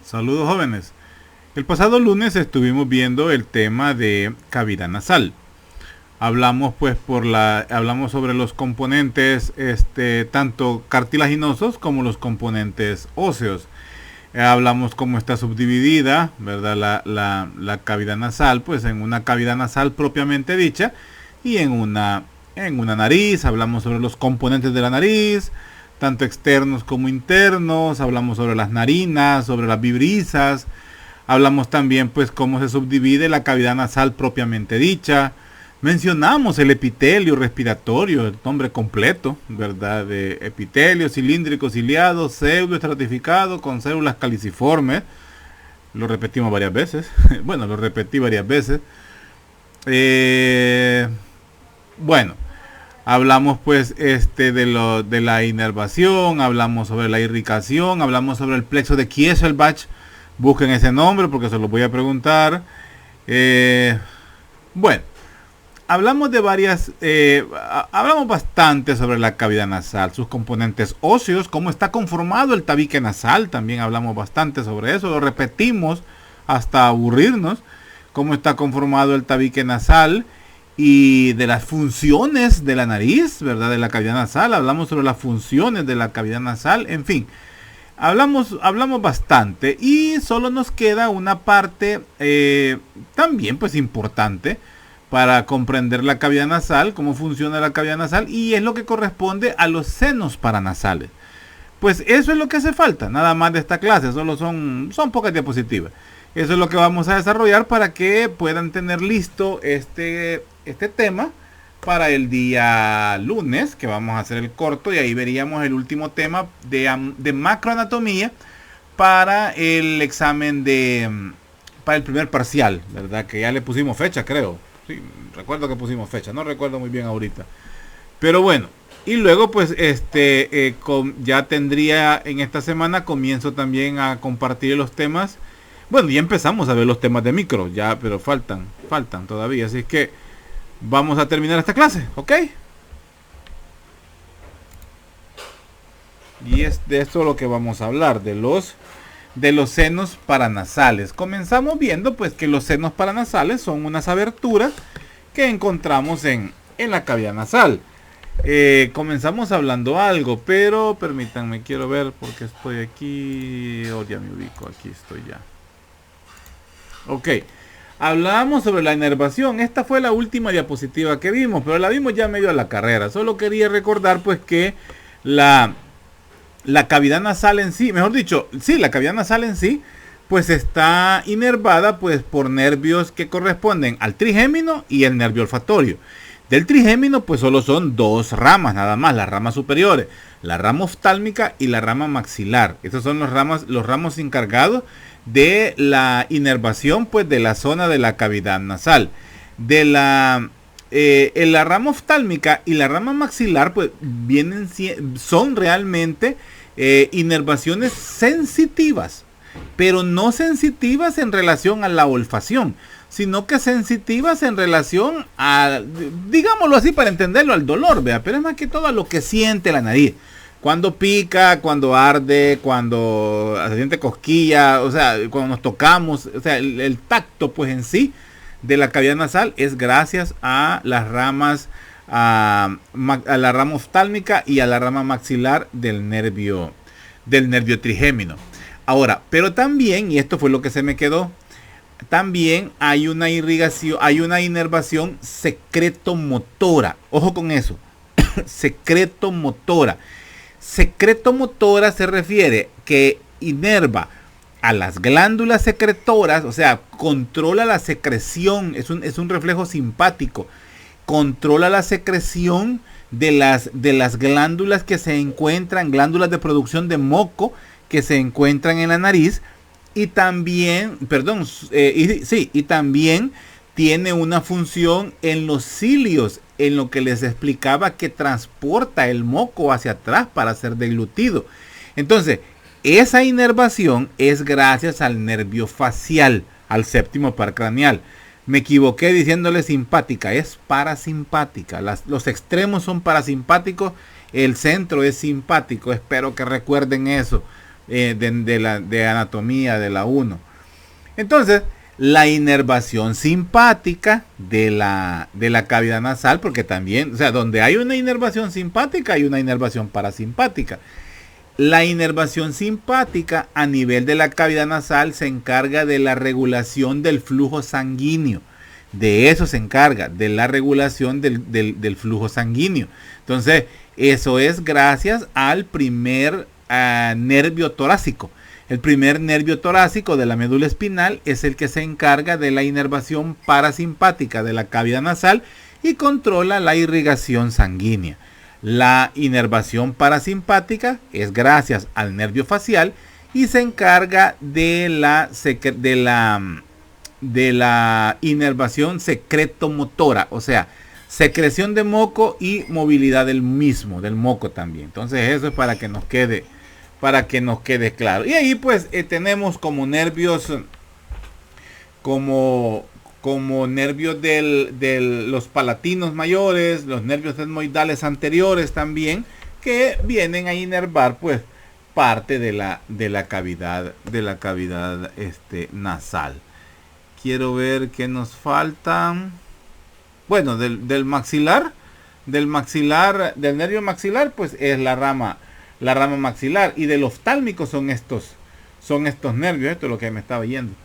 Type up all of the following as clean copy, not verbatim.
Saludos jóvenes. El pasado lunes estuvimos viendo el tema de cavidad nasal. Hablamos sobre los componentes tanto cartilaginosos como los componentes óseos. Hablamos cómo está subdividida, ¿verdad? La cavidad nasal, pues en una cavidad nasal propiamente dicha y en una nariz. Hablamos sobre los componentes de la nariz, tanto externos como internos. Hablamos sobre las narinas, sobre las vibrisas. Hablamos también pues cómo se subdivide la cavidad nasal propiamente dicha. Mencionamos el epitelio respiratorio, el nombre completo, ¿verdad? De epitelio cilíndrico ciliado, pseudoestratificado con células caliciformes. Lo repetimos varias veces. Bueno, lo repetí varias veces. Bueno, hablamos pues de la inervación, hablamos sobre la irrigación, hablamos sobre el plexo de Kieselbach. Busquen ese nombre porque se lo voy a preguntar. Bueno, hablamos hablamos bastante sobre la cavidad nasal, sus componentes óseos, cómo está conformado el tabique nasal. También hablamos bastante sobre eso, lo repetimos hasta aburrirnos, cómo está conformado el tabique nasal y de las funciones de la nariz, ¿verdad? De la cavidad nasal. Hablamos sobre las funciones de la cavidad nasal, en fin. Hablamos bastante y solo nos queda una parte también pues importante para comprender la cavidad nasal, cómo funciona la cavidad nasal, y es lo que corresponde a los senos paranasales. Pues eso es lo que hace falta, nada más de esta clase, solo son pocas diapositivas. Eso es lo que vamos a desarrollar para que puedan tener listo este tema para el día lunes, que vamos a hacer el corto, y ahí veríamos el último tema de macroanatomía para el examen para el primer parcial, ¿verdad? Que ya le pusimos fecha, creo. Sí, recuerdo que pusimos fecha, no recuerdo muy bien ahorita. Pero bueno, y luego pues ya tendría en esta semana, comienzo también a compartir los temas. Bueno, ya empezamos a ver los temas de micro, ya, pero faltan todavía, así que vamos a terminar esta clase, ¿ok? Y es de esto lo que vamos a hablar, de los senos paranasales. Comenzamos viendo pues que los senos paranasales son unas aberturas que encontramos en la cavidad nasal. Comenzamos hablando algo, pero permítanme, quiero ver porque estoy aquí. Oh, ya me ubico, aquí estoy ya. Ok. Hablábamos sobre la inervación. Esta fue la última diapositiva que vimos, pero la vimos ya medio a la carrera. Solo quería recordar pues que la cavidad nasal en sí, mejor dicho, sí, la cavidad nasal en sí, pues está inervada pues por nervios que corresponden al trigémino y el nervio olfatorio. Del trigémino pues solo son dos ramas nada más, las ramas superiores, la rama oftálmica y la rama maxilar. Estos son los ramos encargados de la inervación pues de la zona de la cavidad nasal. En la rama oftálmica y la rama maxilar pues son realmente inervaciones sensitivas, pero no sensitivas en relación a la olfacción, sino que sensitivas en relación a, digámoslo así para entenderlo, al dolor, ¿vea? Pero es más que todo a lo que siente la nariz. Cuando pica, cuando arde, cuando se siente cosquilla, o sea, cuando nos tocamos, o sea, el tacto pues en sí de la cavidad nasal es gracias a las ramas, a la rama oftálmica y a la rama maxilar del nervio trigémino. Ahora, pero también, y esto fue lo que se me quedó, también hay una irrigación, hay una inervación secretomotora. Ojo con eso, secretomotora. Secretomotora se refiere que inerva a las glándulas secretoras, o sea, controla la secreción, es un reflejo simpático, controla la secreción de las glándulas que se encuentran, glándulas de producción de moco que se encuentran en la nariz, y también, y también tiene una función en los cilios, en lo que les explicaba que transporta el moco hacia atrás para ser deglutido. Entonces, esa inervación es gracias al nervio facial, al séptimo par craneal. Me equivoqué diciéndole simpática, es parasimpática. Los extremos son parasimpáticos, el centro es simpático. Espero que recuerden eso de anatomía de la 1. Entonces, la inervación simpática de la cavidad nasal, porque también, o sea, donde hay una inervación simpática, hay una inervación parasimpática. La inervación simpática a nivel de la cavidad nasal se encarga de la regulación del flujo sanguíneo. De eso se encarga, de la regulación del flujo sanguíneo. Entonces, eso es gracias al primer nervio torácico. El primer nervio torácico de la médula espinal es el que se encarga de la inervación parasimpática de la cavidad nasal y controla la irrigación sanguínea. La inervación parasimpática es gracias al nervio facial y se encarga de la inervación secretomotora, o sea, secreción de moco y movilidad del mismo, del moco también. Entonces eso es para que nos quede claro. Y ahí pues tenemos como nervios nervios de los palatinos mayores, los nervios etmoidales anteriores también, que vienen a inervar pues parte de la cavidad nasal. Quiero ver qué nos falta. Bueno, del nervio maxilar pues es la rama maxilar, y del oftálmico son estos nervios. Esto es lo que me estaba yendo.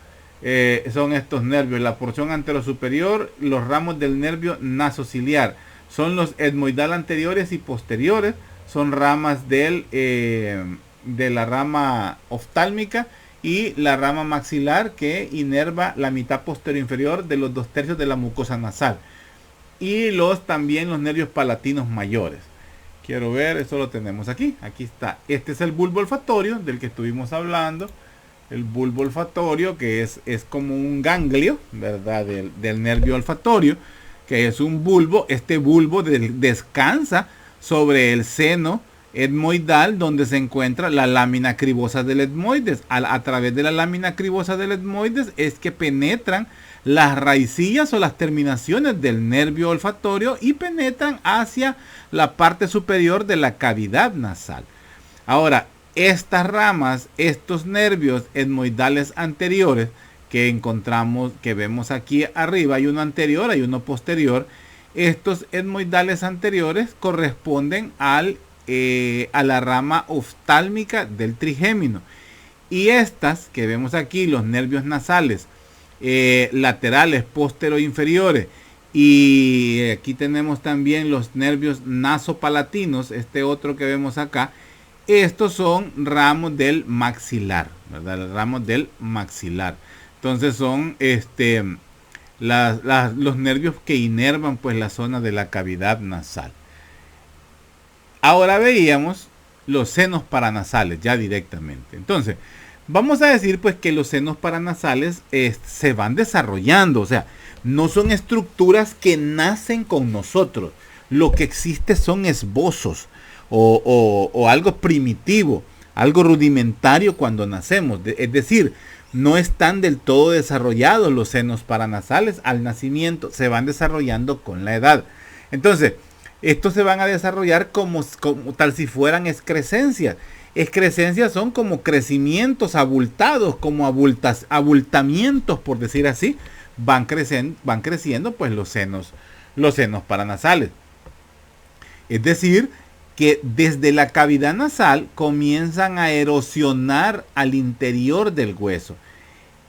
Son estos nervios, la porción anterosuperior, los ramos del nervio nasociliar, son los etmoidal anteriores y posteriores, son ramas de la rama oftálmica, y la rama maxilar que inerva la mitad posterior inferior de los 2/3 de la mucosa nasal, y también los nervios palatinos mayores. Quiero ver, eso lo tenemos aquí está. Este es el bulbo olfatorio del que estuvimos hablando. El bulbo olfatorio, que es como un ganglio, ¿verdad? Del nervio olfatorio, que es un bulbo. Este bulbo descansa sobre el seno etmoidal, donde se encuentra la lámina cribosa del etmoides. A través de la lámina cribosa del etmoides es que penetran las raicillas o las terminaciones del nervio olfatorio y penetran hacia la parte superior de la cavidad nasal. Ahora, estas ramas, estos nervios etmoidales anteriores que encontramos, que vemos aquí arriba, hay uno anterior, hay uno posterior. Estos etmoidales anteriores corresponden a la rama oftálmica del trigémino, y estas que vemos aquí, los nervios nasales laterales posterior-inferiores, y aquí tenemos también los nervios nasopalatinos, este otro que vemos acá. Estos son ramos del maxilar, ¿verdad? Ramos del maxilar. Entonces son los nervios que inervan pues la zona de la cavidad nasal. Ahora veíamos los senos paranasales ya directamente. Entonces, vamos a decir pues que los senos paranasales se van desarrollando, o sea, no son estructuras que nacen con nosotros. Lo que existe son esbozos o algo primitivo, algo rudimentario cuando nacemos. Es decir, no están del todo desarrollados los senos paranasales al nacimiento, se van desarrollando con la edad. Entonces, estos se van a desarrollar como tal si fueran excrescencias. Excrescencias son como crecimientos abultados, como abultamientos, por decir así. Van creciendo pues los senos paranasales. Es decir, que desde la cavidad nasal comienzan a erosionar al interior del hueso.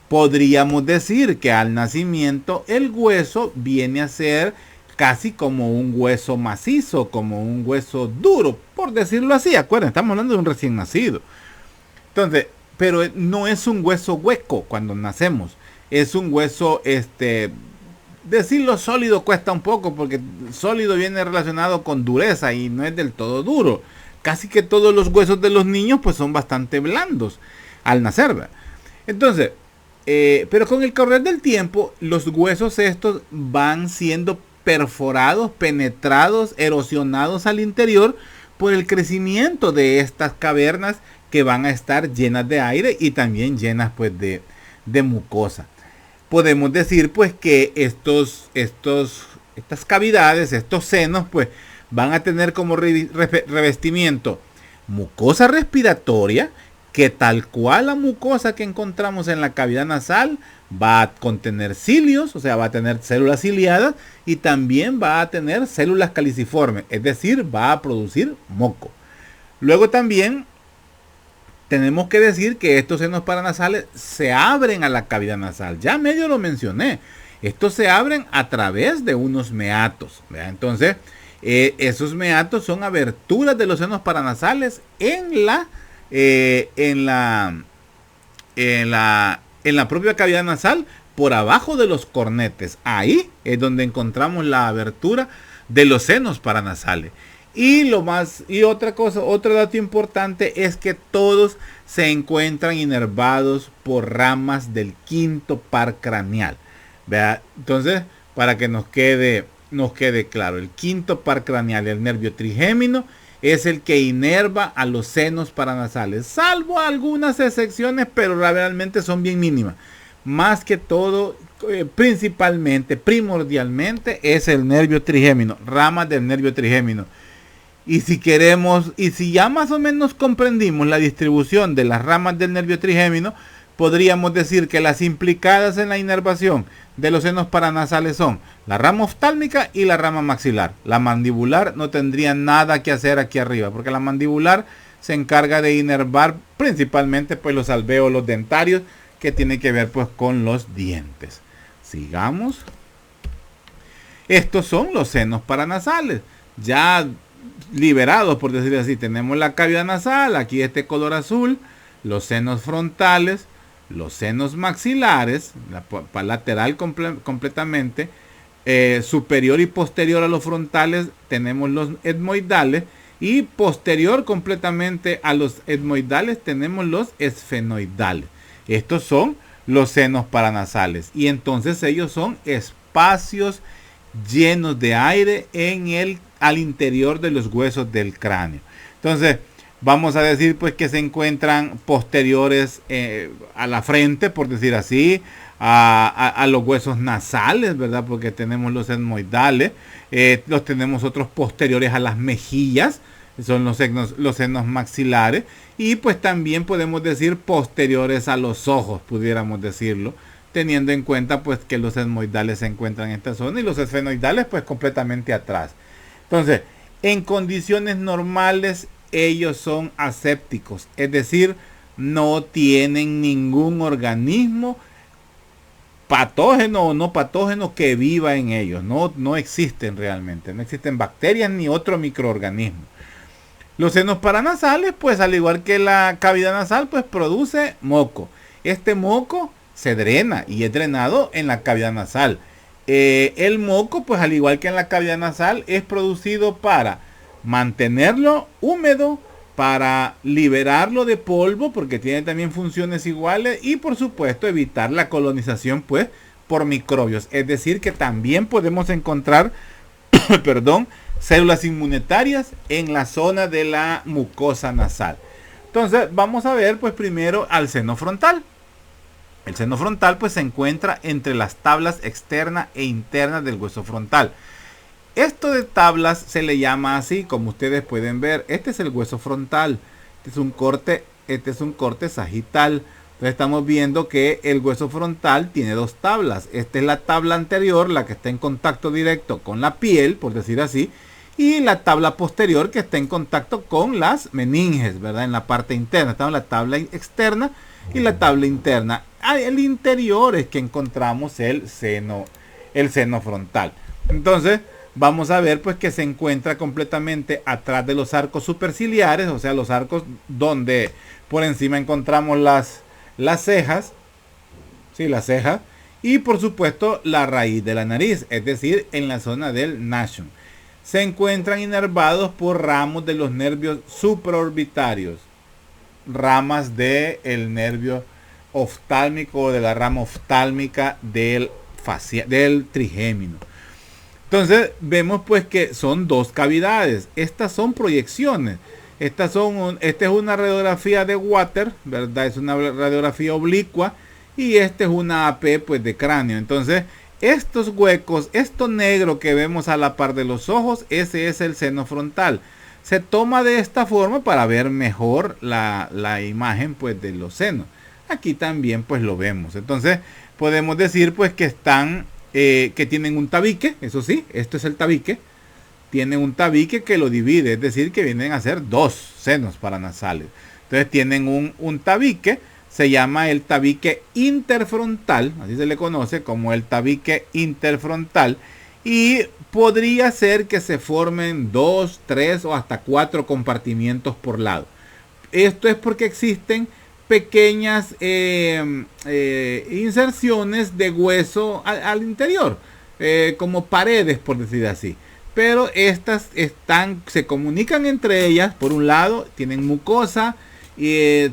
Podríamos decir que al nacimiento el hueso viene a ser casi como un hueso macizo, como un hueso duro, por decirlo así. Acuérdense, estamos hablando de un recién nacido. Entonces, pero no es un hueso hueco cuando nacemos. Es un hueso, decirlo sólido cuesta un poco, porque sólido viene relacionado con dureza y no es del todo duro. Casi que todos los huesos de los niños pues son bastante blandos al nacer, ¿verdad? Entonces, pero con el correr del tiempo, los huesos estos van siendo perforados, penetrados, erosionados al interior por el crecimiento de estas cavernas que van a estar llenas de aire y también llenas pues de mucosa. Podemos decir pues que estas cavidades, estos senos pues van a tener como revestimiento mucosa respiratoria que tal cual la mucosa que encontramos en la cavidad nasal va a contener cilios, o sea, va a tener células ciliadas y también va a tener células caliciformes, es decir, va a producir moco. Luego también tenemos que decir que estos senos paranasales se abren a la cavidad nasal. Ya medio lo mencioné. Estos se abren a través de unos meatos, ¿verdad? Entonces, esos meatos son aberturas de los senos paranasales en la propia cavidad nasal, por abajo de los cornetes. Ahí es donde encontramos la abertura de los senos paranasales. Otro dato importante es que todos se encuentran inervados por ramas del quinto par craneal. ¿Vea? Entonces, para que nos quede claro, el quinto par craneal, el nervio trigémino, es el que inerva a los senos paranasales, salvo algunas excepciones, pero realmente son bien mínimas. Más que todo, primordialmente, es el nervio trigémino, ramas del nervio trigémino. Y si ya más o menos comprendimos la distribución de las ramas del nervio trigémino, podríamos decir que las implicadas en la inervación de los senos paranasales son la rama oftálmica y la rama maxilar. La mandibular no tendría nada que hacer aquí arriba, porque la mandibular se encarga de inervar principalmente pues los alvéolos dentarios, que tiene que ver pues con los dientes. Sigamos. Estos son los senos paranasales, ya liberados, por decir así. Tenemos la cavidad nasal, aquí este color azul, los senos frontales, los senos maxilares, la lateral completamente, superior y posterior a los frontales tenemos los etmoidales, y posterior completamente a los etmoidales tenemos los esfenoidales. Estos son los senos paranasales, y entonces ellos son espacios llenos de aire al interior de los huesos del cráneo. Entonces, vamos a decir pues que se encuentran posteriores a la frente, por decir así, a los huesos nasales, ¿verdad? Porque tenemos los etmoidales, los tenemos otros posteriores a las mejillas, son los senos maxilares, y pues también podemos decir posteriores a los ojos, pudiéramos decirlo, teniendo en cuenta pues que los etmoidales se encuentran en esta zona y los esfenoidales pues completamente atrás. Entonces, en condiciones normales ellos son asépticos, es decir, no tienen ningún organismo patógeno o no patógeno que viva en ellos. No existen realmente, no existen bacterias ni otro microorganismo. Los senos paranasales, pues al igual que la cavidad nasal, pues produce moco. Este moco se drena y es drenado en la cavidad nasal. El moco, pues al igual que en la cavidad nasal, es producido para mantenerlo húmedo, para liberarlo de polvo, porque tiene también funciones iguales, y por supuesto evitar la colonización pues por microbios. Es decir, que también podemos encontrar células inmunitarias en la zona de la mucosa nasal. Entonces vamos a ver pues primero al seno frontal. El seno frontal pues se encuentra entre las tablas externas e internas del hueso frontal. Esto de tablas se le llama así, como ustedes pueden ver. Este es el hueso frontal. Este es un corte sagital. Entonces estamos viendo que el hueso frontal tiene dos tablas. Esta es la tabla anterior, la que está en contacto directo con la piel, por decir así, y la tabla posterior que está en contacto con las meninges, ¿verdad? En la parte interna. Estamos en la tabla externa y la tabla interna. El interior es que encontramos el seno frontal. Entonces vamos a ver pues que se encuentra completamente atrás de los arcos superciliares, o sea, los arcos donde por encima encontramos las cejas, sí, las cejas, y por supuesto la raíz de la nariz, es decir, en la zona del nasion. Se encuentran inervados por ramos de los nervios supraorbitarios, ramas del nervio oftálmico o de la rama oftálmica del trigémino. Entonces vemos pues que son dos cavidades. Estas son proyecciones. Esta es una radiografía de Water, ¿verdad? Es una radiografía oblicua, y esta es una AP pues de cráneo. Entonces estos huecos, esto negro que vemos a la par de los ojos, ese es el seno frontal. se toma de esta forma para ver mejor la imagen pues de los senos. Aquí también pues lo vemos. Entonces podemos decir pues que están, que tienen un tabique, eso sí, esto es el tabique. Tienen un tabique que lo divide, es decir, que vienen a ser dos senos paranasales. Entonces tienen un tabique, se llama el tabique interfrontal, así se le conoce como el tabique interfrontal. Y podría ser que se formen 2, 3 o hasta 4 compartimientos por lado. Esto es porque existen pequeñas inserciones de hueso al interior, como paredes, por decir así. Pero estas se comunican entre ellas. Por un lado, tienen mucosa,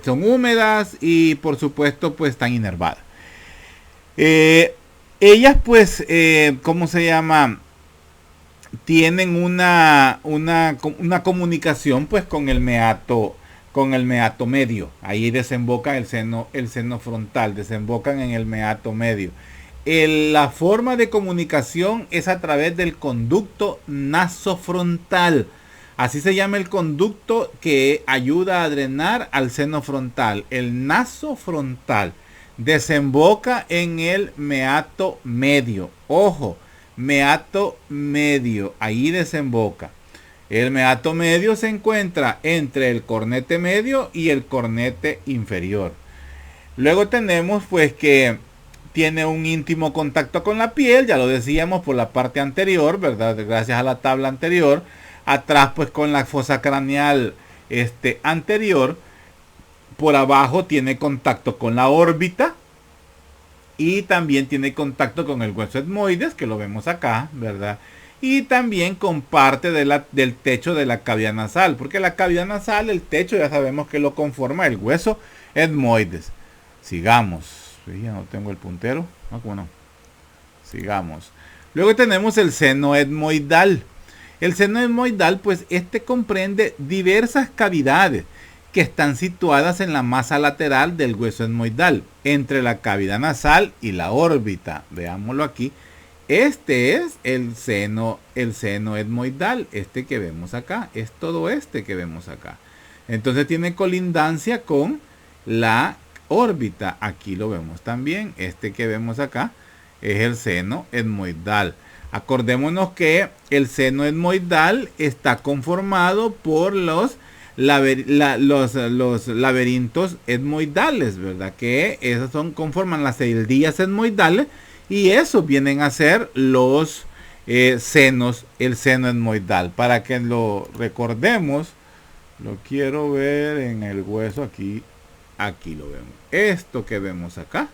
son húmedas y por supuesto pues están inervadas. Ellas pues, ¿cómo se llama? Tienen una comunicación pues con el meato medio. Ahí desemboca el seno frontal, desembocan en el meato medio. La forma de comunicación es a través del conducto nasofrontal. Así se llama el conducto que ayuda a drenar al seno frontal. El nasofrontal desemboca en el meato medio. Ojo, meato medio, ahí desemboca. El meato medio se encuentra entre el cornete medio y el cornete inferior. Luego tenemos pues que tiene un íntimo contacto con la piel, ya lo decíamos por la parte anterior, ¿verdad? Gracias a la tabla anterior. Atrás pues con la fosa craneal anterior. Por abajo tiene contacto con la órbita. Y también tiene contacto con el hueso etmoides, que lo vemos acá, ¿verdad? Y también con parte del techo de la cavidad nasal. Porque la cavidad nasal, el techo, ya sabemos que lo conforma el hueso etmoides. Sigamos. Ya no tengo el puntero. No, ¿cómo no? Sigamos. Luego tenemos el seno etmoidal. El seno etmoidal, pues comprende diversas cavidades que están situadas en la masa lateral del hueso etmoidal, entre la cavidad nasal y la órbita. Veámoslo aquí. Este es el seno etmoidal, que vemos acá. Es todo que vemos acá. Entonces tiene colindancia con la órbita. Aquí lo vemos también. Que vemos acá es el seno etmoidal. Acordémonos que el seno etmoidal está conformado por los laberintos etmoidales, ¿verdad? Que esos conforman las celdillas etmoidales y esos vienen a ser los senos, el seno etmoidal. Para que lo recordemos, lo quiero ver en el hueso aquí lo vemos. Esto que vemos acá,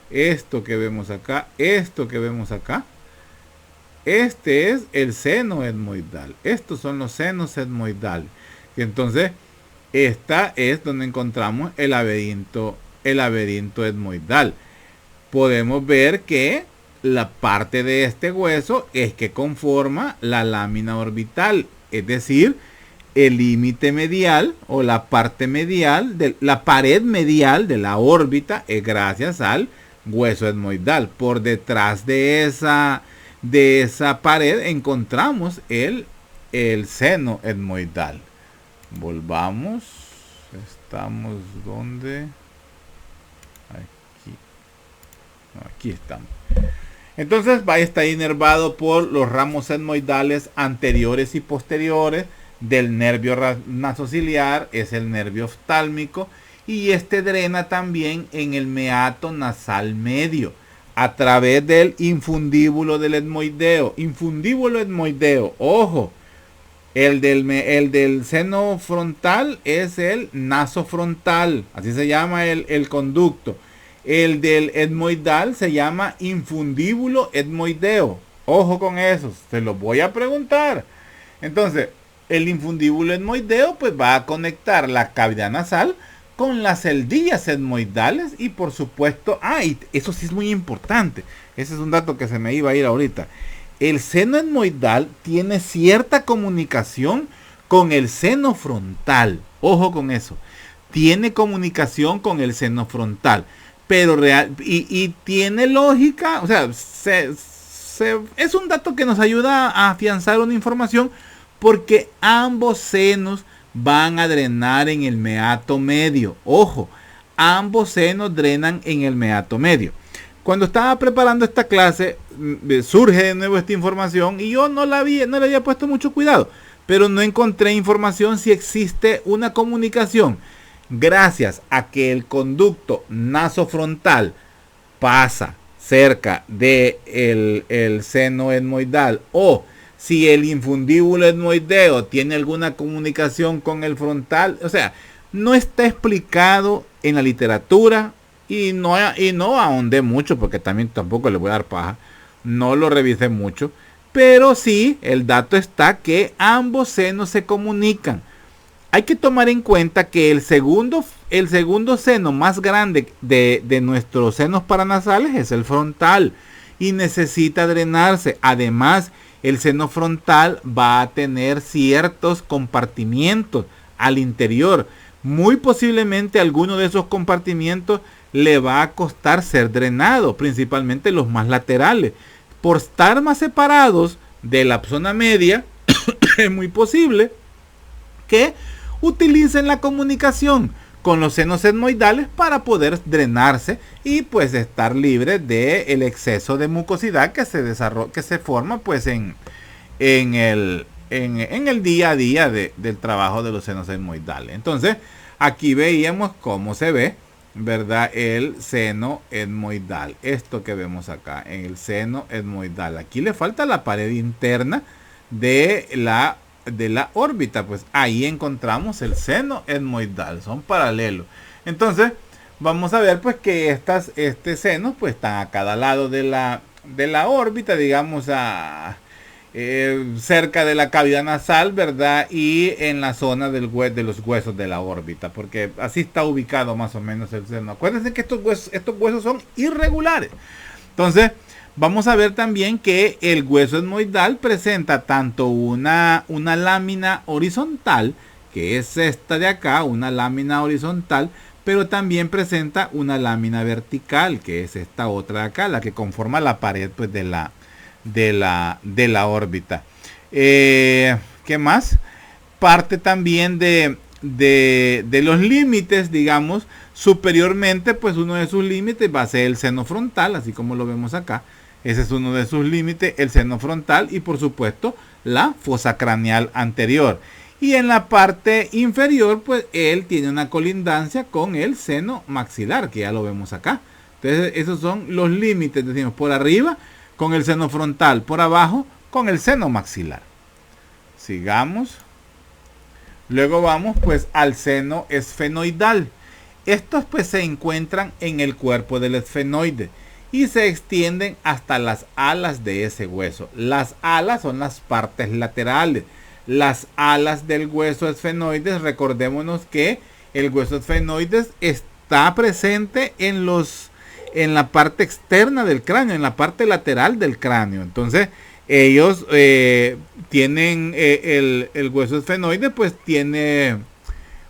esto que vemos acá, esto que vemos acá. Este es el seno etmoidal. Estos son los senos etmoidales. Entonces, esta es donde encontramos el laberinto etmoidal. Podemos ver que la parte de este hueso es que conforma la lámina orbital, es decir, el límite medial o la parte medial de la pared medial de la órbita es gracias al hueso etmoidal. Por detrás de esa pared encontramos el seno etmoidal. Volvamos. Estamos donde. Aquí estamos. Entonces está inervado por los ramos etmoidales anteriores y posteriores del nervio nasociliar. Es el nervio oftálmico. Y drena también en el meato nasal medio a través del infundíbulo del etmoideo. Infundíbulo etmoideo, ojo. El del seno frontal es el nasofrontal, así se llama el conducto. El del etmoidal se llama infundíbulo etmoideo. Ojo con eso, se los voy a preguntar. Entonces, el infundíbulo etmoideo pues va a conectar la cavidad nasal con las celdillas etmoidales y por supuesto, y eso sí es muy importante. Ese es un dato que se me iba a ir ahorita. El seno etmoidal tiene cierta comunicación con el seno frontal. Ojo con eso. Tiene comunicación con el seno frontal. Pero y tiene lógica. O sea, es un dato que nos ayuda a afianzar una información Porque ambos senos van a drenar en el meato medio. Ojo, ambos senos drenan en el meato medio. Cuando estaba preparando esta clase, surge de nuevo esta información y yo no le había puesto mucho cuidado, pero no encontré información si existe una comunicación gracias a que el conducto nasofrontal pasa cerca de el seno etmoidal, o si el infundíbulo etmoideo tiene alguna comunicación con el frontal. O sea, no está explicado en la literatura y no ahondé mucho porque tampoco le voy a dar paja. No lo revisé mucho, pero sí el dato está que ambos senos se comunican. Hay que tomar en cuenta que el segundo seno más grande de nuestros senos paranasales es el frontal y necesita drenarse. Además, el seno frontal va a tener ciertos compartimientos al interior. Muy posiblemente alguno de esos compartimientos le va a costar ser drenado, principalmente los más laterales. Por estar más separados de la zona media, es muy posible que utilicen la comunicación con los senos etmoidales para poder drenarse y pues estar libre del exceso de mucosidad que se forma pues en el día a día del trabajo de los senos etmoidales. Entonces aquí veíamos cómo se ve, ¿verdad? El seno etmoidal. Esto que vemos acá en el seno etmoidal. Aquí le falta la pared interna de la órbita, pues ahí encontramos el seno etmoidal, son paralelos. Entonces vamos a ver pues que este seno pues están a cada lado de la órbita, digamos cerca de la cavidad nasal, ¿verdad? Y en la zona de los huesos de la órbita, porque así está ubicado más o menos el seno. Acuérdense que estos huesos son irregulares. Entonces vamos a ver también que el hueso etmoidal presenta tanto una lámina horizontal, que es esta de acá, una lámina horizontal, pero también presenta una lámina vertical, que es esta otra de acá, la que conforma la pared pues, de la órbita. ¿Qué más? Parte también de los límites, digamos, superiormente, pues uno de sus límites va a ser el seno frontal, así como lo vemos acá. Ese es uno de sus límites, el seno frontal y por supuesto la fosa craneal anterior. Y en la parte inferior, pues él tiene una colindancia con el seno maxilar, que ya lo vemos acá. Entonces esos son los límites, decimos, por arriba con el seno frontal, por abajo con el seno maxilar. Sigamos. Luego vamos pues al seno esfenoidal. Estos pues se encuentran en el cuerpo del esfenoide y se extienden hasta las alas de ese hueso. Las alas son las partes laterales. Las alas del hueso esfenoides, recordémonos que el hueso esfenoides está presente en la parte externa del cráneo, en la parte lateral del cráneo. Entonces, ellos tienen el hueso esfenoide, pues tiene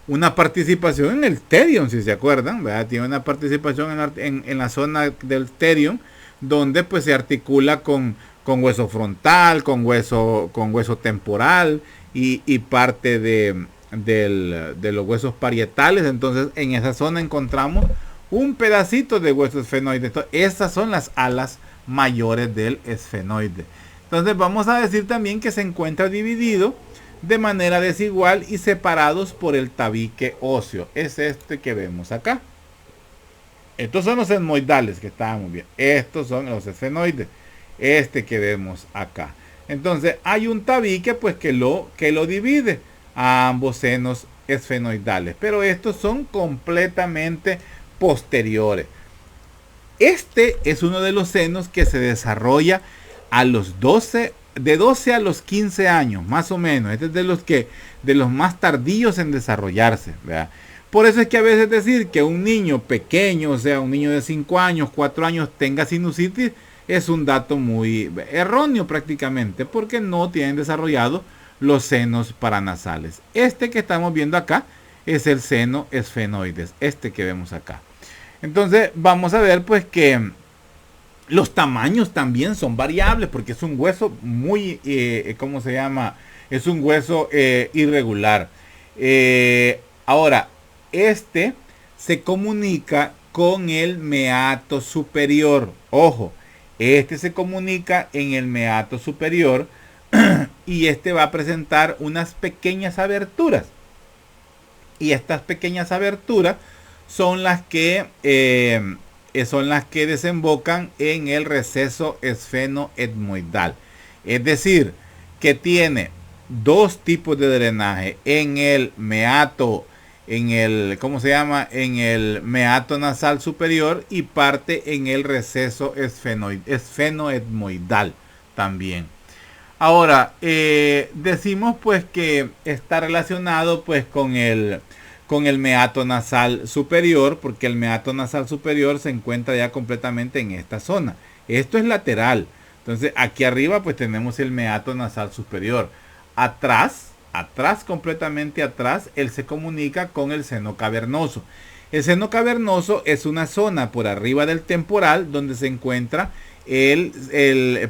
una participación en el terion, si se acuerdan, ¿verdad? Tiene una participación en la zona del terion, donde pues se articula con hueso frontal, con hueso temporal y parte de los huesos parietales. Entonces en esa zona encontramos un pedacito de hueso esfenoide. Entonces, esas son las alas mayores del esfenoide. Entonces vamos a decir también que se encuentra dividido de manera desigual y separados por el tabique óseo. Es este que vemos acá. Estos son los etmoidales que estábamos viendo. Estos son los esfenoides. Este que vemos acá. Entonces hay un tabique pues que lo divide a ambos senos esfenoidales. Pero estos son completamente posteriores. Este es uno de los senos que se desarrolla a los de 12 a los 15 años, más o menos. Este es de los más tardíos en desarrollarse, ¿verdad? Por eso es que a veces decir que un niño pequeño, o sea, un niño de 5 años, 4 años, tenga sinusitis, es un dato muy erróneo prácticamente, porque no tienen desarrollado los senos paranasales. Este que estamos viendo acá es el seno esfenoides, este que vemos acá. Entonces vamos a ver pues que los tamaños también son variables, porque es un hueso muy, ¿cómo se llama? Es un hueso irregular. Ahora, este se comunica con el meato superior. Ojo, este se comunica en el meato superior y este va a presentar unas pequeñas aberturas. Y estas pequeñas aberturas son las que desembocan en el receso esfenoetmoidal. Es decir, que tiene dos tipos de drenaje en el meato, en el meato nasal superior y parte en el receso esfenoetmoidal también. Ahora, decimos pues que está relacionado pues con el meato nasal superior, porque el meato nasal superior se encuentra ya completamente en esta zona. Esto es lateral. Entonces aquí arriba pues tenemos el meato nasal superior. Atrás, completamente atrás, él se comunica con el seno cavernoso. El seno cavernoso es una zona por arriba del temporal donde se encuentra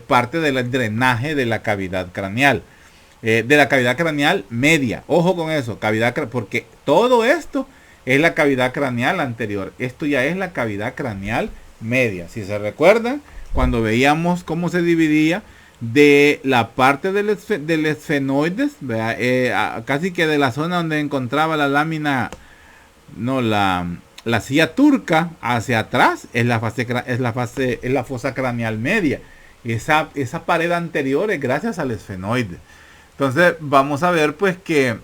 parte del drenaje de la cavidad craneal. De la cavidad craneal media. Ojo con eso, porque todo esto es la cavidad craneal anterior. Esto ya es la cavidad craneal media. Si se recuerdan, cuando veíamos cómo se dividía de la parte del esfenoides, casi que de la zona donde encontraba la lámina, la silla turca hacia atrás, es la fosa craneal media. Esa pared anterior es gracias al esfenoide. Entonces vamos a ver pues que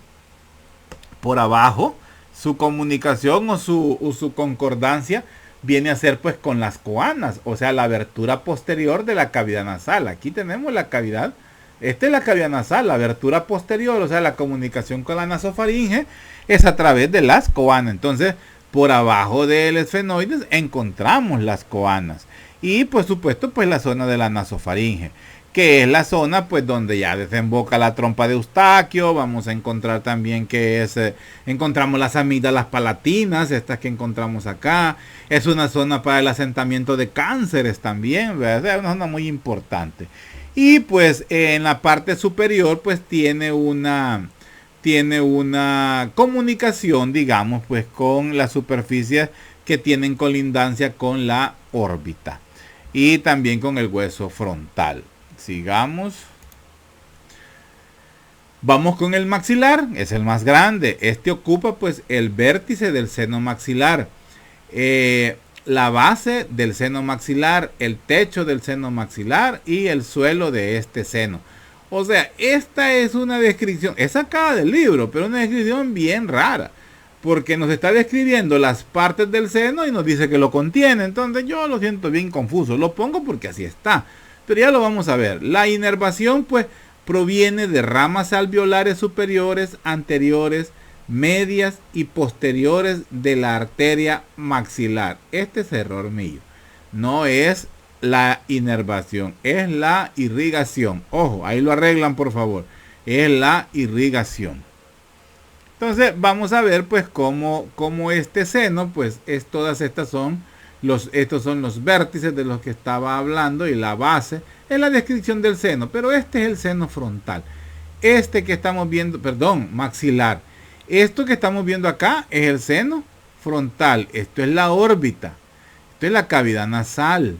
por abajo su comunicación o su concordancia viene a ser pues con las coanas, o sea la abertura posterior de la cavidad nasal. Aquí tenemos la cavidad, esta es la cavidad nasal, la abertura posterior, o sea la comunicación con la nasofaringe es a través de las coanas. Entonces por abajo del esfenoides encontramos las coanas y por supuesto pues la zona de la nasofaringe, que es la zona pues donde ya desemboca la trompa de Eustaquio. Vamos a encontrar también que encontramos las amígdalas palatinas, estas que encontramos acá. Es una zona para el asentamiento de cánceres también, ¿verdad? Es una zona muy importante. Y pues en la parte superior pues tiene una comunicación, digamos, pues con las superficies que tienen colindancia con la órbita y también con el hueso frontal. Sigamos. Vamos con el maxilar, es el más grande. Este ocupa pues el vértice del seno maxilar, la base del seno maxilar, el techo del seno maxilar y el suelo de este seno. O sea, esta es una descripción, es sacada del libro, pero una descripción bien rara, porque nos está describiendo las partes del seno y nos dice que lo contiene. Entonces yo lo siento bien confuso, lo pongo porque así está. Pero ya lo vamos a ver. La inervación pues proviene de ramas alveolares superiores, anteriores, medias y posteriores de la arteria maxilar. Este es error mío. No es la inervación, es la irrigación. Ojo, ahí lo arreglan por favor. Es la irrigación. Entonces vamos a ver pues cómo este seno pues todas estas son estos son los vértices de los que estaba hablando y la base es la descripción del seno, pero este es el seno frontal. Este que estamos viendo, maxilar. Esto que estamos viendo acá es el seno frontal. Esto es la órbita. Esto es la cavidad nasal.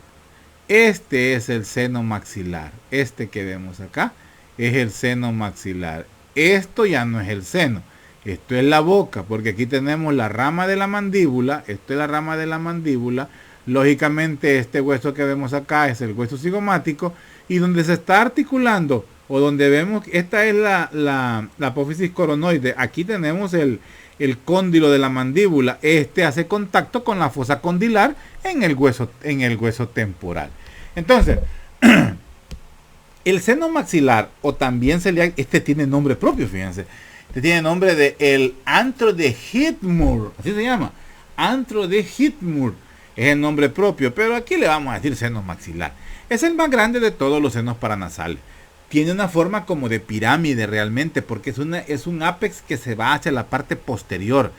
Este es el seno maxilar. Este que vemos acá es el seno maxilar. Esto ya no es el seno. Esto es la boca, porque aquí tenemos la rama de la mandíbula. Esto es la rama de la mandíbula. Lógicamente este hueso que vemos acá es el hueso cigomático. Y donde se está articulando, o donde vemos, esta es la apófisis coronoide. Aquí tenemos el cóndilo de la mandíbula. Este hace contacto con la fosa condilar en el hueso temporal. Entonces, el seno maxilar, o también este tiene nombre propio, fíjense. Este tiene nombre de el antro de Hittmur, así se llama, antro de Hittmur, es el nombre propio, pero aquí le vamos a decir seno maxilar. Es el más grande de todos los senos paranasales. Tiene una forma como de pirámide realmente, porque es un ápex que se va hacia la parte posterior.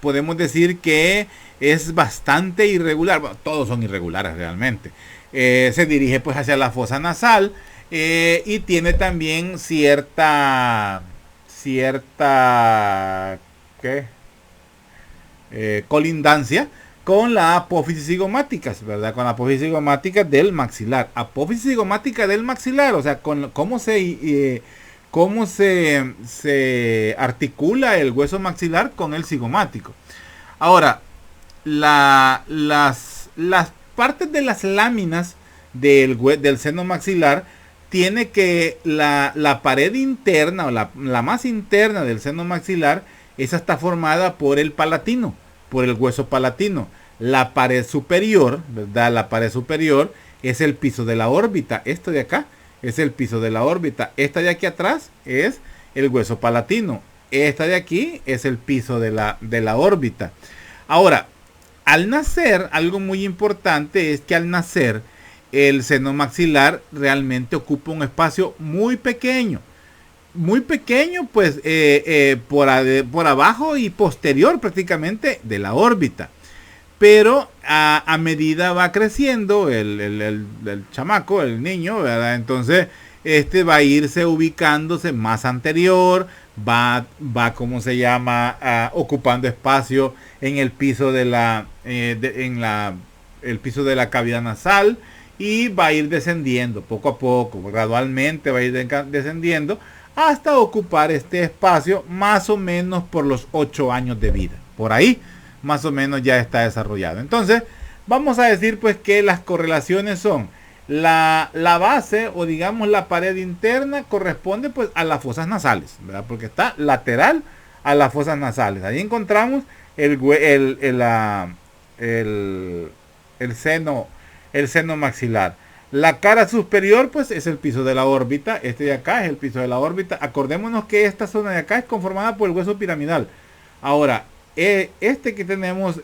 Podemos decir que es bastante irregular. Bueno, todos son irregulares realmente. Se dirige pues hacia la fosa nasal. Y tiene también cierta ¿qué? Colindancia con la apófisis cigomática, ¿verdad? Con la apófisis cigomática del maxilar. Apófisis cigomática del maxilar, o sea, con cómo se articula el hueso maxilar con el cigomático. Ahora, las partes de las láminas del seno maxilar tiene que la pared interna o la más interna del seno maxilar, esa está formada por el palatino, por el hueso palatino. La pared superior, ¿verdad? La pared superior es el piso de la órbita. Esto de acá es el piso de la órbita. Esta de aquí atrás es el hueso palatino. Esta de aquí es el piso de la órbita. Ahora, al nacer, algo muy importante es que al nacer el seno maxilar realmente ocupa un espacio muy pequeño, pues por abajo y posterior prácticamente de la órbita. Pero a medida va creciendo el chamaco, el niño, ¿verdad? Entonces este va a irse ubicándose más anterior, va ¿cómo se llama? Ocupando espacio en el piso el piso de la cavidad nasal, y va a ir descendiendo poco a poco, gradualmente va a ir descendiendo hasta ocupar este espacio más o menos por los 8 años de vida. Por ahí más o menos ya está desarrollado. Entonces vamos a decir pues que las correlaciones son la base, o digamos la pared interna, corresponde pues a las fosas nasales, ¿verdad? Porque está lateral a las fosas nasales. Ahí encontramos el seno maxilar. La cara superior pues es el piso de la órbita. Este de acá es el piso de la órbita. Acordémonos que esta zona de acá es conformada por el hueso piramidal. Ahora, este que tenemos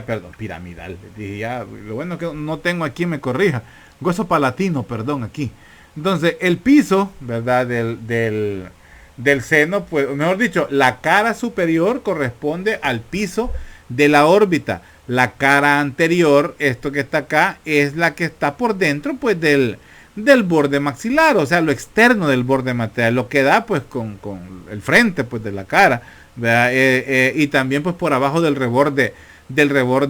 perdón, piramidal, dije ya, lo bueno que no tengo aquí, me corrija, hueso palatino, perdón, aquí. Entonces el piso, ¿verdad? del seno, pues mejor dicho, la cara superior corresponde al piso de la órbita. La cara anterior, esto que está acá, es la que está por dentro pues del borde maxilar, o sea, lo externo del borde maxilar, lo que da pues con el frente pues de la cara, y también pues por abajo del reborde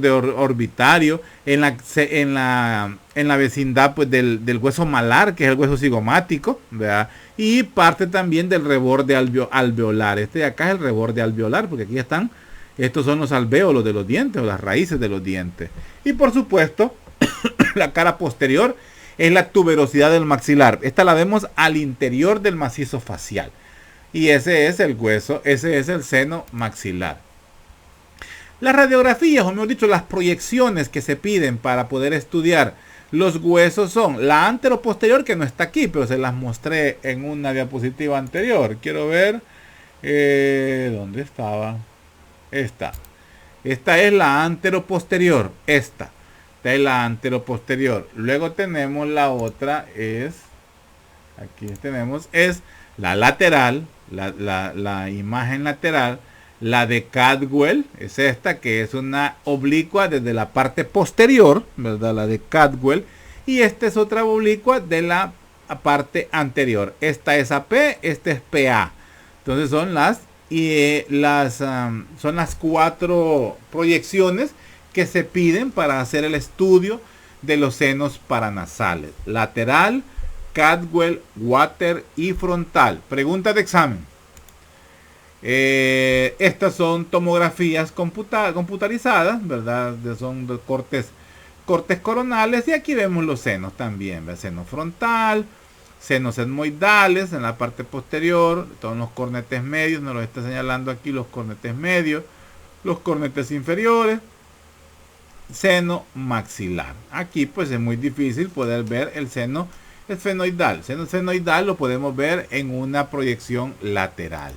orbitario, en la vecindad pues del hueso malar, que es el hueso cigomático, ¿verdad? Y parte también del reborde alveolar. Este de acá es el reborde alveolar, porque aquí están, estos son los alvéolos de los dientes, o las raíces de los dientes. Y por supuesto, la cara posterior es la tuberosidad del maxilar. Esta la vemos al interior del macizo facial. Y ese es el hueso, ese es el seno maxilar. Las radiografías, o mejor dicho, las proyecciones que se piden para poder estudiar los huesos son la anteroposterior, que no está aquí, pero se las mostré en una diapositiva anterior. Quiero ver, ¿dónde estaba? Esta es la anteroposterior. Esta es la anteroposterior. Luego tenemos la otra, aquí tenemos, es la lateral, la imagen lateral. La de Cadwell es esta, que es una oblicua desde la parte posterior, ¿verdad? La de Cadwell. Y esta es otra oblicua de la parte anterior. Esta es AP, esta es PA. Entonces son las 4 proyecciones que se piden para hacer el estudio de los senos paranasales: lateral, Cadwell, Water y frontal. Pregunta de examen. Estas son tomografías computarizadas, ¿verdad? Son de cortes coronales, y aquí vemos los senos también, ¿verdad? Seno frontal, senos etmoidales en la parte posterior, todos los cornetes medios, nos lo está señalando aquí los cornetes medios, los cornetes inferiores, seno maxilar. Aquí pues es muy difícil poder ver el seno esfenoidal. El seno esfenoidal lo podemos ver en una proyección lateral.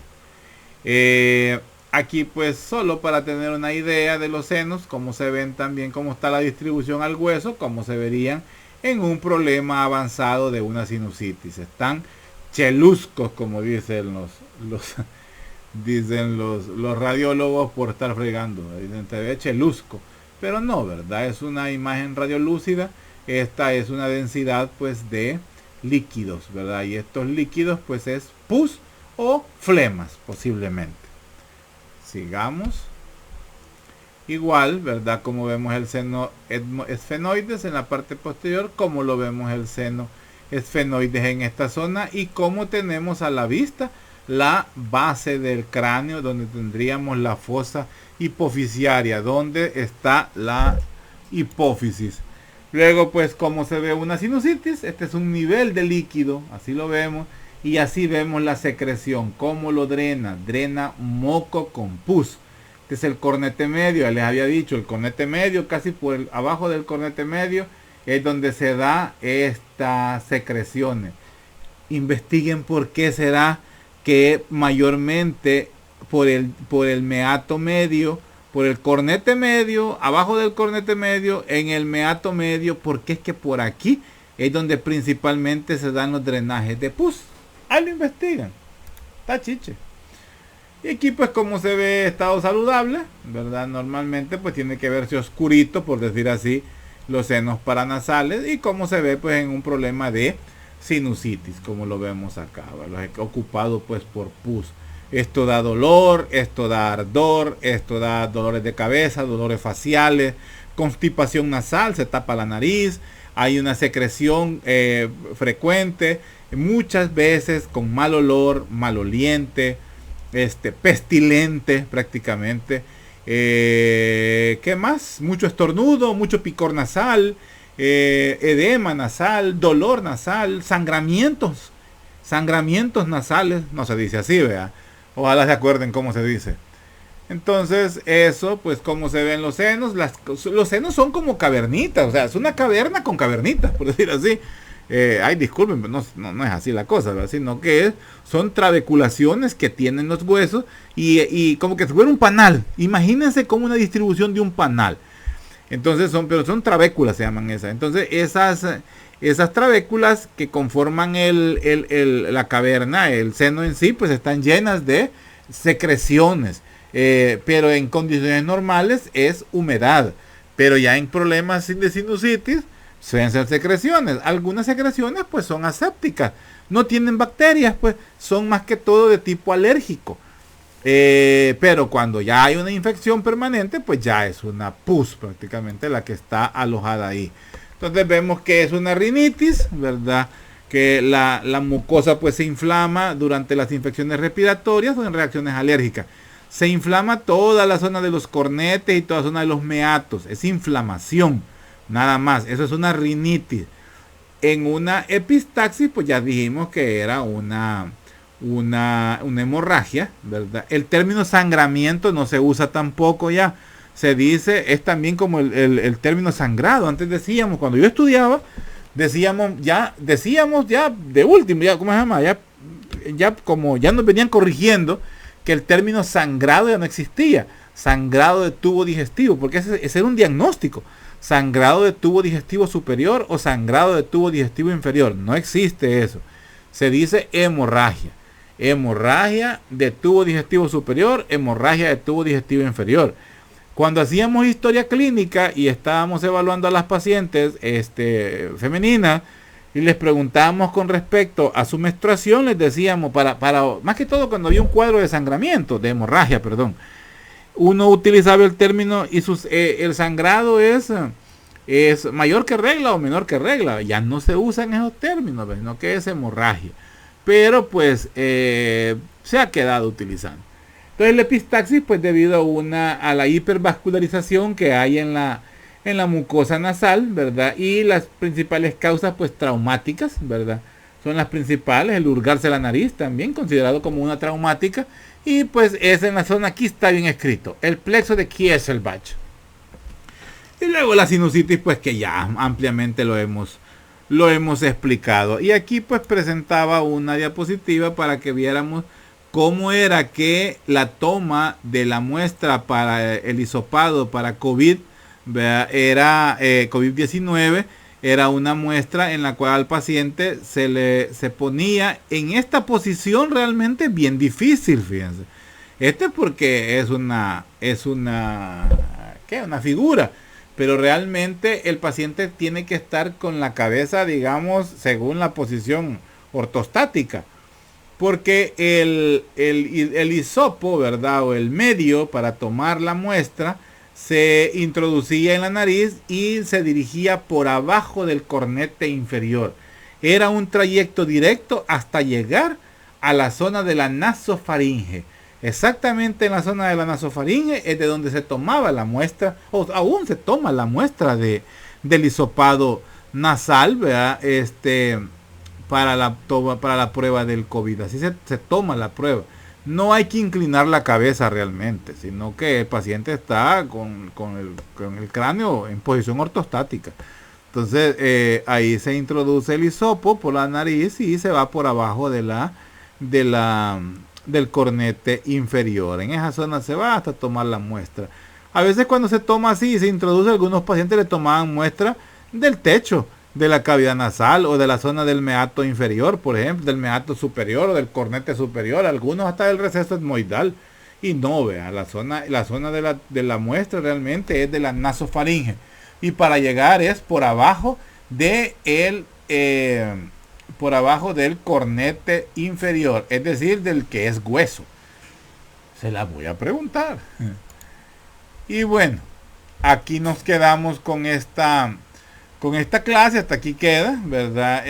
Aquí pues solo para tener una idea de los senos, cómo se ven también, cómo está la distribución al hueso, cómo se verían en un problema avanzado de una sinusitis. Están cheluscos, como dicen los radiólogos por estar fregando. Dicen, te ve chelusco, pero no, ¿verdad? Es una imagen radiolúcida esta es una densidad pues de líquidos, ¿verdad? Y estos líquidos pues es pus o flemas posiblemente. Sigamos. Igual, ¿verdad? Como vemos el seno esfenoides en la parte posterior, como lo vemos el seno esfenoides en esta zona, y como tenemos a la vista la base del cráneo donde tendríamos la fosa hipofisiaria, donde está la hipófisis. Luego pues como se ve una sinusitis, este es un nivel de líquido, así lo vemos, y así vemos la secreción, cómo lo drena, drena moco con pus. Este es el cornete medio, ya les había dicho, el cornete medio, casi por abajo del cornete medio, es donde se da estas secreciones. Investiguen por qué será que mayormente por el meato medio, por el cornete medio, abajo del cornete medio, en el meato medio, porque es que por aquí es donde principalmente se dan los drenajes de pus. Ahí lo investigan. Está chiche. Y aquí pues como se ve estado saludable, ¿verdad? Normalmente pues tiene que verse oscurito, por decir así, los senos paranasales, y como se ve pues en un problema de sinusitis, como lo vemos acá, ¿verdad? Ocupado pues por pus. Esto da dolor, esto da ardor, esto da dolores de cabeza, dolores faciales, constipación nasal, se tapa la nariz, hay una secreción frecuente, muchas veces con mal olor, maloliente, pestilente prácticamente. ¿Qué más? Mucho estornudo, mucho picor nasal, edema nasal, dolor nasal, sangramientos nasales, no se dice así, vea. Ojalá se acuerden cómo se dice. Entonces, eso, pues como se ven los senos, los senos son como cavernitas, o sea, es una caverna con cavernitas, por decir así. Ay, disculpen, pero no es así la cosa, ¿verdad? Sino que son trabeculaciones que tienen los huesos y como que si fuera un panal. Imagínense como una distribución de un panal. Entonces pero son trabéculas, se llaman esas. Entonces esas trabéculas que conforman la caverna, el seno en sí, pues están llenas de secreciones. Pero en condiciones normales es humedad. Pero ya en problemas de sinusitis suelen ser secreciones. Algunas secreciones pues son asépticas, no tienen bacterias, pues son más que todo de tipo alérgico. Pero cuando ya hay una infección permanente, pues ya es una pus prácticamente la que está alojada ahí. Entonces vemos que es una rinitis, ¿verdad? Que la mucosa pues se inflama durante las infecciones respiratorias o en reacciones alérgicas. Se inflama toda la zona de los cornetes y toda la zona de los meatos. Es inflamación. Nada más, eso es una rinitis. En una epistaxis, pues ya dijimos que era una hemorragia, ¿verdad? El término sangramiento no se usa tampoco ya. Se dice, es también como el término sangrado. Antes decíamos, cuando yo estudiaba, decíamos ya de último, ya, ¿cómo se llama? Ya como ya nos venían corrigiendo que el término sangrado ya no existía. Sangrado de tubo digestivo, porque ese era un diagnóstico. Sangrado de tubo digestivo superior o sangrado de tubo digestivo inferior. No existe eso. Se dice hemorragia. Hemorragia de tubo digestivo superior, hemorragia de tubo digestivo inferior. Cuando hacíamos historia clínica y estábamos evaluando a las pacientes femeninas y les preguntábamos con respecto a su menstruación, les decíamos, para más que todo cuando había un cuadro de sangramiento, de hemorragia, perdón, uno utilizaba el término y el sangrado es mayor que regla o menor que regla. Ya no se usan esos términos, sino que es hemorragia. Pero pues se ha quedado utilizando. Entonces la epistaxis, pues debido a la hipervascularización que hay en la mucosa nasal, ¿verdad? Y las principales causas pues traumáticas, ¿verdad? Son las principales, el hurgarse la nariz también considerado como una traumática. Y pues es en la zona, aquí está bien escrito, el plexo de Kieselbach. Y luego la sinusitis, pues que ya ampliamente lo hemos explicado. Y aquí pues presentaba una diapositiva para que viéramos cómo era que la toma de la muestra para el hisopado para COVID, era COVID-19, era una muestra en la cual al paciente se ponía en esta posición realmente bien difícil, fíjense. Porque es una figura. pero realmente el paciente tiene que estar con la cabeza, digamos, según la posición ortostática, porque el hisopo, ¿verdad? O el medio para tomar la muestra se introducía en la nariz y se dirigía por abajo del cornete inferior. Era un trayecto directo hasta llegar a la zona de la nasofaringe. Exactamente en la zona de la nasofaringe es de donde se tomaba la muestra, o aún se toma la muestra del hisopado nasal, ¿verdad? Para la prueba del COVID. Así se toma la prueba. No hay que inclinar la cabeza realmente, sino que el paciente está con el cráneo en posición ortostática. Entonces ahí se introduce el hisopo por la nariz y se va por abajo del cornete inferior. En esa zona se va hasta tomar la muestra. A veces cuando se toma así, se introduce, algunos pacientes le tomaban muestra del techo de la cavidad nasal o de la zona del meato inferior, por ejemplo, del meato superior o del cornete superior, algunos hasta del receso etmoidal. Y no, vea, la zona de la muestra realmente es de la nasofaringe. Y para llegar es por abajo por abajo del cornete inferior, es decir, del que es hueso. Se la voy a preguntar. Y bueno, aquí nos quedamos con esta clase, hasta aquí queda, ¿verdad?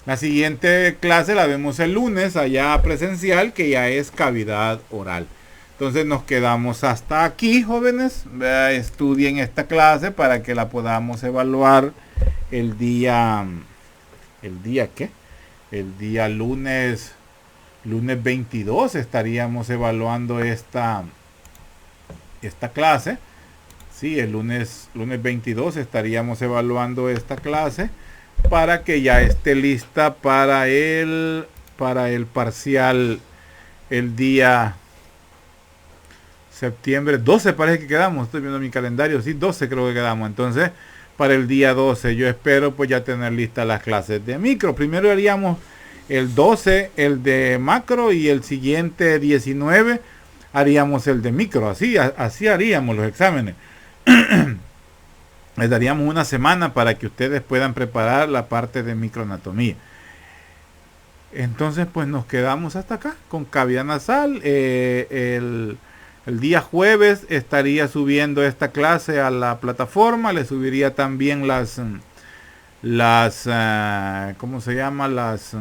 La siguiente clase la vemos el lunes allá presencial, que ya es cavidad oral. Entonces nos quedamos hasta aquí, jóvenes. Estudien esta clase para que la podamos evaluar el día ¿qué? El día lunes 22 estaríamos evaluando esta clase. Sí, el lunes 22 estaríamos evaluando esta clase para que ya esté lista para el parcial el día septiembre 12, parece que quedamos. Estoy viendo mi calendario, sí, 12 creo que quedamos. Entonces, para el día 12 yo espero pues ya tener listas las clases de micro. Primero haríamos el 12 el de macro y el siguiente 19 haríamos el de micro. Así haríamos los exámenes. Les daríamos una semana para que ustedes puedan preparar la parte de microanatomía. Entonces pues nos quedamos hasta acá con cavidad nasal. El día jueves estaría subiendo esta clase a la plataforma. Le subiría también las ¿cómo se llama? Las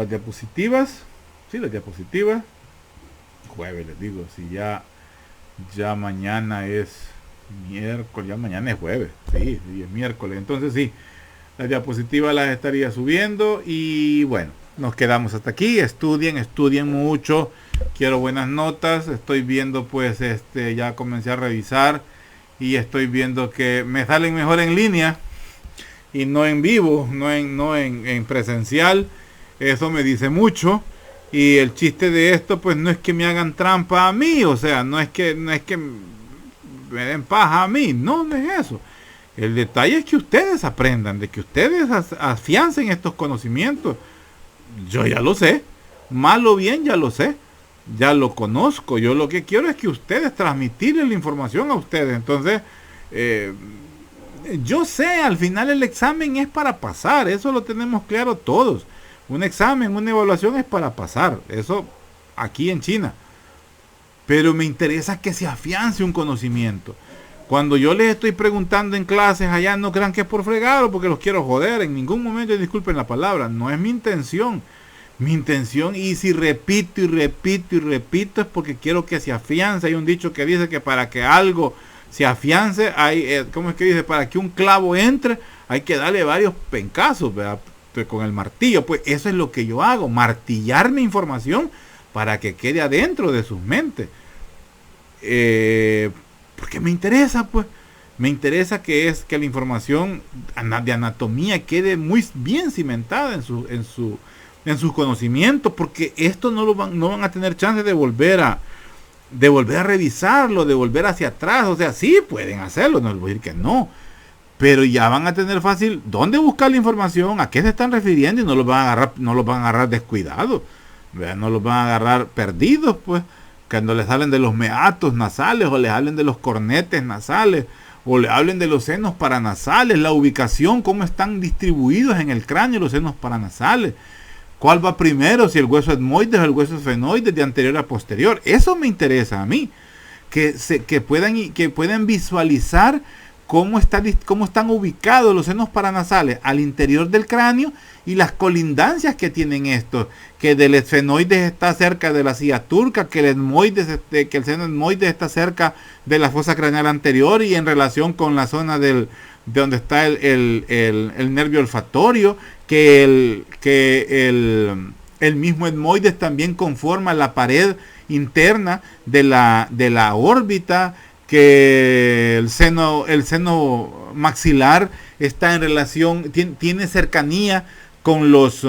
diapositivas. Sí, las diapositivas. Jueves les digo, si ya mañana es miércoles, ya mañana es jueves, sí, es miércoles. Entonces sí, las diapositivas las estaría subiendo. Y bueno, nos quedamos hasta aquí. Estudien mucho. Quiero buenas notas. Estoy viendo pues ya comencé a revisar y estoy viendo que me salen mejor en línea y no en vivo, no en presencial. Eso me dice mucho. Y el chiste de esto pues no es que me hagan trampa a mí, o sea, no es que me den paja a mí, no es eso. El detalle es que ustedes aprendan, de que ustedes afiancen estos conocimientos. Yo ya lo sé, mal o bien ya lo sé, ya lo conozco. Yo lo que quiero es que ustedes transmitirle la información a ustedes. Entonces, yo sé, al final el examen es para pasar, eso lo tenemos claro todos. Un examen, una evaluación es para pasar, eso aquí en China. Pero me interesa que se afiance un conocimiento. Cuando yo les estoy preguntando en clases allá, no crean que es por fregar o porque los quiero joder. En ningún momento, disculpen la palabra, no es mi intención. Mi intención, y si repito y repito y repito, es porque quiero que se afiance. Hay un dicho que dice que para que algo se afiance, ¿cómo es que dice? Para que un clavo entre, hay que darle varios pencazos, ¿verdad? Con el martillo. Pues eso es lo que yo hago, martillar mi información para que quede adentro de sus mentes. Porque me interesa, pues. Me interesa que la información de anatomía quede muy bien cimentada en sus conocimientos, porque esto no van a tener chance de volver a revisarlo, de volver hacia atrás. O sea, sí pueden hacerlo, no les voy a decir que no, pero ya van a tener fácil dónde buscar la información, a qué se están refiriendo, y no los van a agarrar descuidados, ¿verdad? No los van a agarrar perdidos, pues. cuando les hablen de los meatos nasales, o les hablen de los cornetes nasales, o le hablen de los senos paranasales, la ubicación, cómo están distribuidos en el cráneo los senos paranasales, cuál va primero, si el hueso etmoides o el hueso esfenoides, de anterior a posterior. Eso me interesa a mí, que puedan visualizar cómo están ubicados los senos paranasales al interior del cráneo y las colindancias que tienen estos, que del esfenoides está cerca de la silla turca, que el seno etmoides está cerca de la fosa craneal anterior y en relación con la zona de donde está el nervio olfatorio, que el mismo etmoides también conforma la pared interna de la órbita, que el seno maxilar está en relación, tiene cercanía con los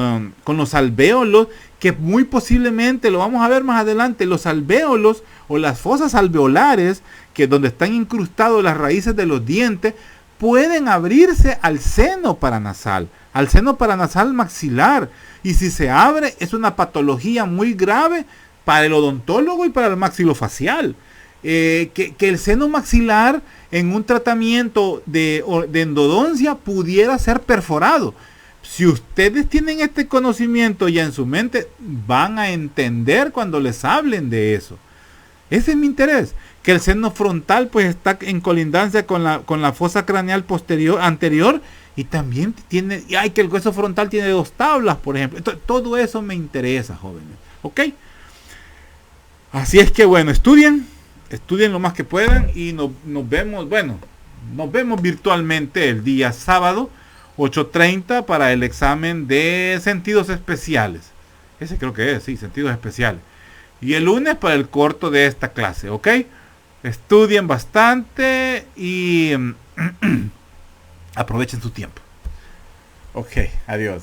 alvéolos, que muy posiblemente, lo vamos a ver más adelante, los alvéolos o las fosas alveolares, que donde están incrustados las raíces de los dientes, pueden abrirse al seno paranasal maxilar, y si se abre es una patología muy grave para el odontólogo y para el maxilofacial. Que el seno maxilar en un tratamiento de endodoncia pudiera ser perforado. Si ustedes tienen este conocimiento ya en su mente, van a entender cuando les hablen de eso. Ese es mi interés, que el seno frontal pues está en colindancia con la fosa craneal anterior, y también que el hueso frontal tiene 2 tablas, por ejemplo. Todo eso me interesa, jóvenes. ¿Ok? Así es que bueno, estudien lo más que puedan, y nos vemos virtualmente el día sábado 8:30 para el examen de sentidos especiales. Ese creo que es, sí, sentidos especiales. Y el lunes para el corto de esta clase, ¿ok? Estudien bastante y aprovechen su tiempo. Ok, adiós.